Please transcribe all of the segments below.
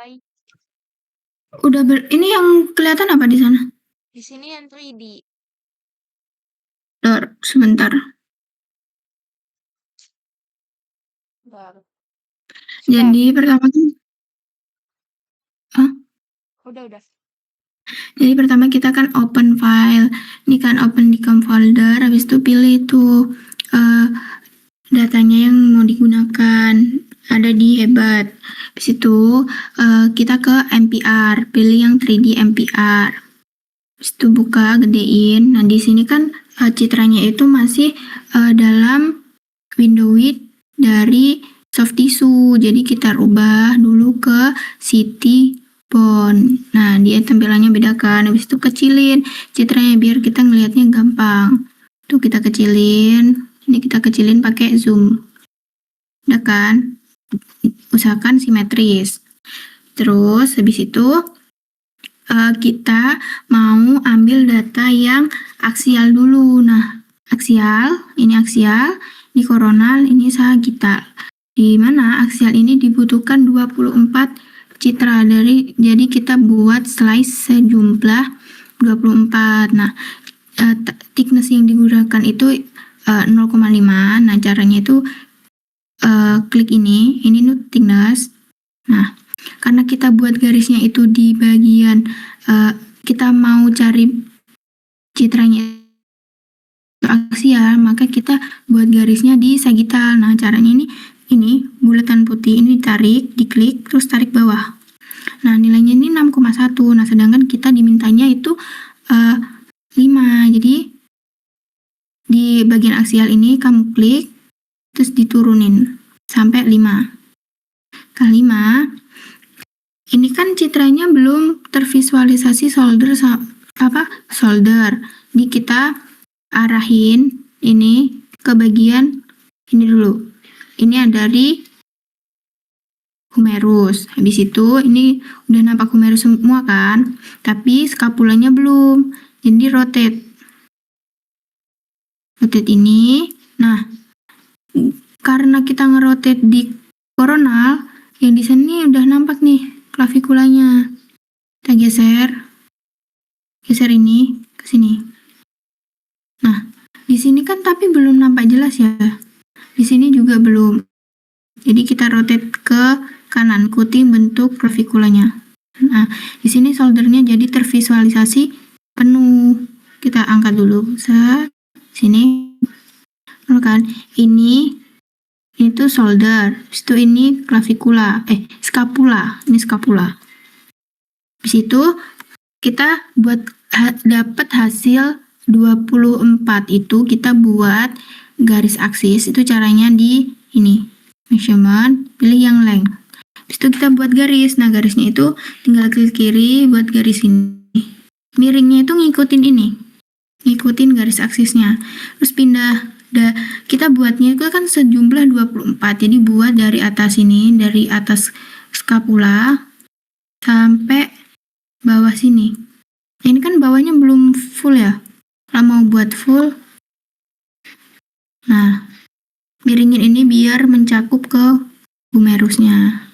Baik. Ini yang kelihatan apa di sana? Di sini yang 3D. Sebentar. Baru. Jadi pertama Udah. Jadi pertama kita kan open file. Ini kan open di com folder, habis itu pilih tuh datanya yang mau digunakan. Ada di Hebat. Habis itu kita ke MPR, pilih yang 3D MPR. Habis itu buka, gedein. Nah, di sini kan citranya itu masih dalam window width dari soft tissue. Jadi kita rubah dulu ke city font. Nah, dia tampilannya beda kan. Habis itu kecilin citranya biar kita ngelihatnya gampang. Tuh kita kecilin. Ini kita kecilin pakai zoom. Udah kan? Usahakan simetris. Terus habis itu kita mau ambil data yang aksial dulu. Nah, ini aksial, ini koronal, ini sagittal. Di mana aksial ini dibutuhkan 24 citra jadi kita buat slice sejumlah 24. Nah, thickness yang digunakan itu 0,5. Nah, caranya itu klik ini thickness. Nah, karena kita buat garisnya itu di bagian kita mau cari citranya itu aksial, maka kita buat garisnya di sagittal. Nah, caranya ini bulatan putih ini ditarik, diklik, terus tarik bawah. Nah, nilainya ini 6,1. Nah, sedangkan kita dimintanya itu 5. Jadi di bagian aksial ini kamu klik, terus diturunin sampai 5. Kali 5. Ini kan citranya belum tervisualisasi solder. Ini kita arahin ini ke bagian ini dulu. Ini dari humerus. Habis itu ini udah nampak humerus semua kan, tapi skapulanya belum. Jadi rotate ini. Nah, karena kita ngerotate di koronal, yang di sini udah nampak nih klavikulanya. Kita geser ini ke sini. Nah, di sini kan tapi belum nampak jelas ya. Di sini juga belum. Jadi kita rotate ke kanan, ikuti bentuk klavikulanya. Nah, di sini soldernya jadi tervisualisasi penuh. Kita angkat dulu. Sini. Kan ini tuh solder. Habis itu ini klavikula. Skapula. Ini skapula. Habis itu kita buat dapat hasil 24 itu kita buat garis aksis. Itu caranya di ini measurement, pilih yang length. Habis itu kita buat garis. Nah, garisnya itu tinggal klik kiri buat garis ini. Miringnya itu ngikutin garis aksisnya. Terus pindah. Kita buatnya itu kan sejumlah 24. Jadi buat dari atas ini, dari atas skapula sampai bawah sini. Ini kan bawahnya belum full ya. Kalau mau buat full, nah, miringin ini biar mencakup ke humerusnya.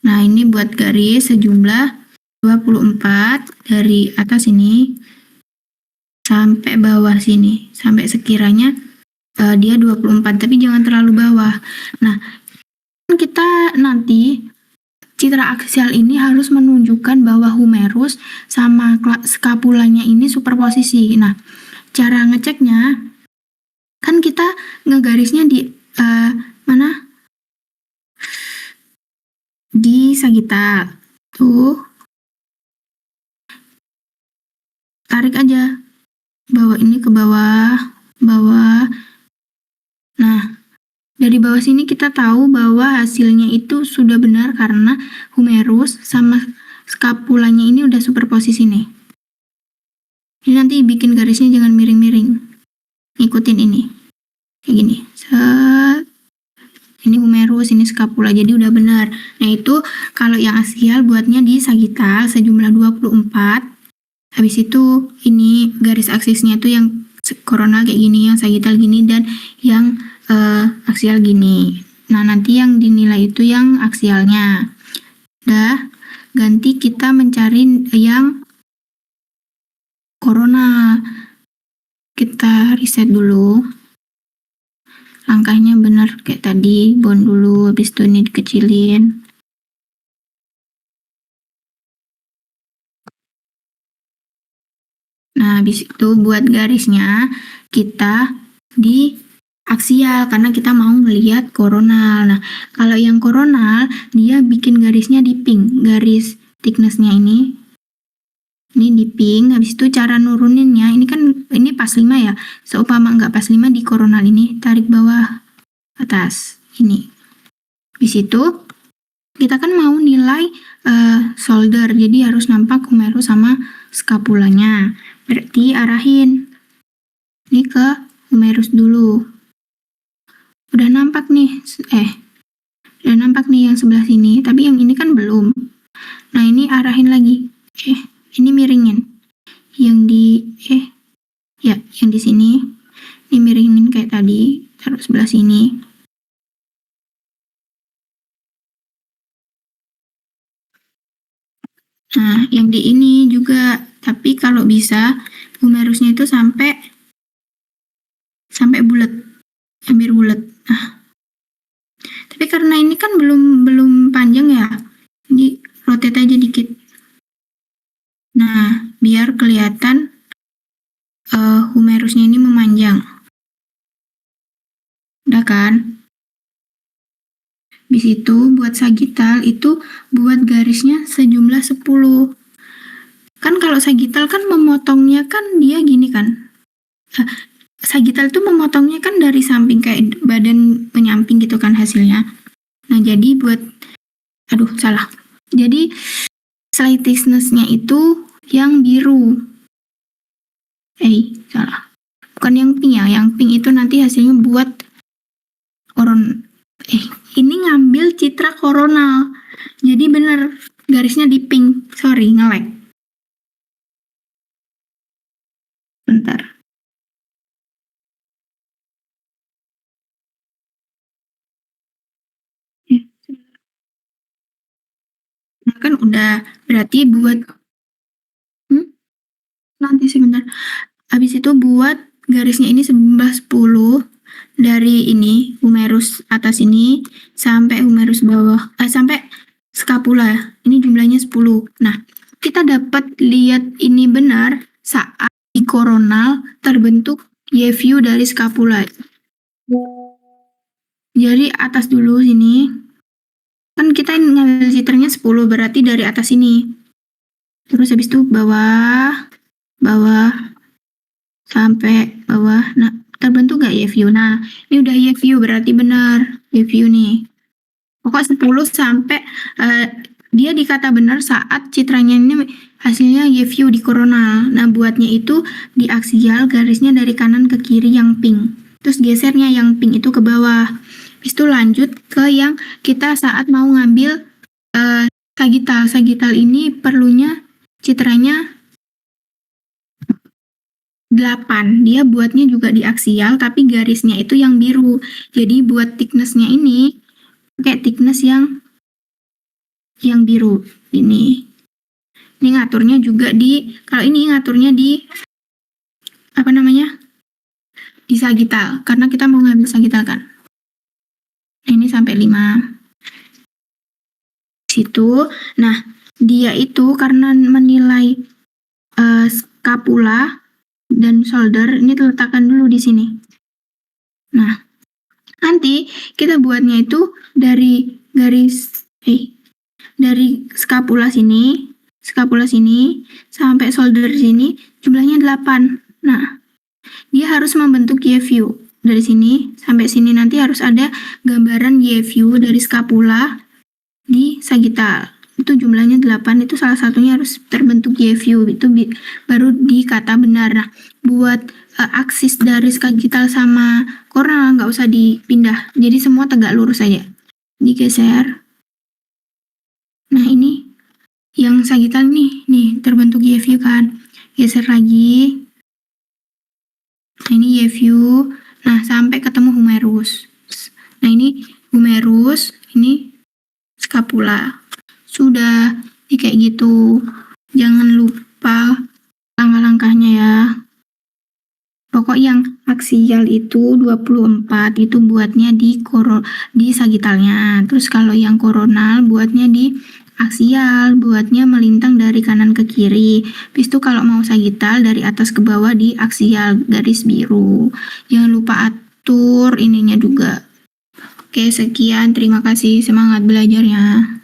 Nah, ini buat garis sejumlah 24 dari atas ini sampai bawah sini, sampai sekiranya dia 24, tapi jangan terlalu bawah. Nah, kita nanti citra aksial ini harus menunjukkan bahwa humerus sama skapulanya ini superposisi. Nah, cara ngeceknya kan kita ngegarisnya di mana? Di sagittal. Tuh. Tarik aja. Bawa ini ke bawah. Nah, dari bawah sini kita tahu bahwa hasilnya itu sudah benar karena humerus sama skapulanya ini udah superposisi nih. Ini nanti bikin garisnya jangan miring-miring. Ngikutin ini. Kayak gini. Ini humerus, ini skapula, jadi udah benar. Nah, itu kalau yang aksial buatnya di sagittal sejumlah 24. Habis itu ini garis aksisnya itu yang koronal kayak gini, yang sagittal gini, dan yang aksial gini. Nah, nanti yang dinilai itu yang aksialnya. Udah, ganti kita mencari yang koronal. Kita reset dulu. Langkahnya benar kayak tadi, bond dulu, habis itu ini dikecilin. Nah, habis itu buat garisnya kita di aksial karena kita mau melihat koronal. Nah, kalau yang koronal dia bikin garisnya di pink, garis thickness-nya ini di pink. Habis itu cara nuruninnya ini kan ini pas 5 ya. Seumpama nggak pas 5 di koronal ini tarik bawah atas ini. Habis itu kita kan mau nilai shoulder, jadi harus nampak humerus sama scapulanya. Berarti arahin ini ke humerus dulu. Udah nampak nih, udah nampak nih yang sebelah sini, tapi yang ini kan belum. Nah, ini arahin lagi. Ini miringin. Yang di yang di sini. Ini miringin kayak tadi, taruh sebelah sini. Nah, yang di ini juga, tapi kalau bisa humerusnya itu sampai bulat, hampir bulat. Nah, tapi karena ini kan belum panjang ya, jadi rotate aja dikit. Nah, biar kelihatan humerusnya ini memanjang. Udah kan? Di situ buat sagital itu buat garisnya sejumlah 10. Kan kalau sagital kan memotongnya kan dia gini kan. Sagital itu memotongnya kan dari samping kayak badan penyamping gitu kan hasilnya. Nah, jadi buat salah. Jadi slight thickness-nya itu yang biru. Salah. Bukan yang pink ya. Yang pink itu nanti hasilnya buat ini ngambil citra koronal. Jadi bener garisnya di pink. Sorry, nge-lag. Bentar. Nah, kan udah berarti buat nanti sebentar. Habis itu buat garisnya ini sebelah 10 dari ini humerus atas ini sampai humerus bawah, sampai scapula. Ini jumlahnya 10. Nah, kita dapat lihat ini benar saat di koronal terbentuk Y-view dari scapula. Jadi atas dulu sini. Kan kita ngambil citranya 10, berarti dari atas ini. Terus habis itu bawah sampai bawah. Nah, terbentuk gak Y-view? Nah, ini udah Y-view, berarti benar Y-view nih. Pokok 10 sampai dia dikata benar saat citranya ini hasilnya Y-view di koronal. Nah, buatnya itu di aksial, garisnya dari kanan ke kiri yang pink. Terus gesernya yang pink itu ke bawah. Habis itu lanjut ke yang kita saat mau ngambil sagital. Sagital ini perlunya citranya 8. Dia buatnya juga di aksial, tapi garisnya itu yang biru. Jadi buat thickness-nya ini pakai thickness yang biru. Ini ngaturnya juga kalau ini ngaturnya di di sagital, karena kita mau ngambil sagital kan. Ini sampai 5. Situ. Nah, dia itu karena menilai scapula dan shoulder, ini letakkan dulu di sini. Nah, nanti kita buatnya itu dari garis dari scapula sini sampai shoulder sini jumlahnya 8. Nah, dia harus membentuk Y-view. Dari sini sampai sini nanti harus ada gambaran Y-view dari scapula di sagital. Itu jumlahnya 8, itu salah satunya harus terbentuk Y-view, itu baru dikata benar. Nah, buat aksis dari sagital sama koronal nggak usah dipindah, jadi semua tegak lurus aja. Digeser. Nah, ini yang sagital nih terbentuk Y-view kan. Geser lagi. Nah, ini Y-view. Nah, sampai ketemu humerus. Nah, ini humerus. Terus ini scapula. Sudah, kayak gitu. Jangan lupa langkah-langkahnya ya. Pokok yang aksial itu 24 itu buatnya di sagitalnya. Terus kalau yang koronal buatnya di aksial, buatnya melintang dari kanan ke kiri. Habis itu kalau mau sagital dari atas ke bawah di aksial, garis biru. Jangan lupa atur ininya juga. Oke, sekian. Terima kasih. Semangat belajarnya.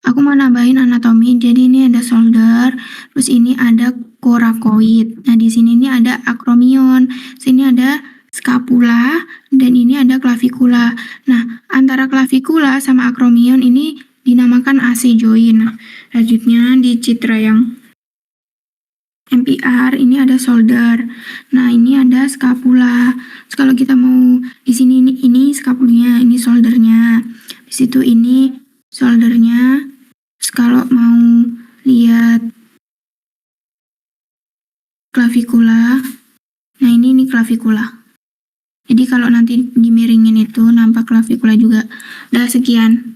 Aku mau nambahin anatomi. Jadi ini ada shoulder, terus ini ada coracoid. Nah, di sini ini ada acromion. Sini ada scapula dan ini ada clavicula. Nah, antara clavicula sama acromion ini dinamakan AC joint. Selanjutnya di citra yang MPR ini ada shoulder. Nah, ini ada scapula. Terus kalau kita mau di sini ini scapulanya, ini shouldernya. Di situ ini shouldernya. Terus kalau mau lihat clavicula, nah ini clavicula. Jadi kalau nanti dimiringin itu nampak clavicula juga. Udah, sekian.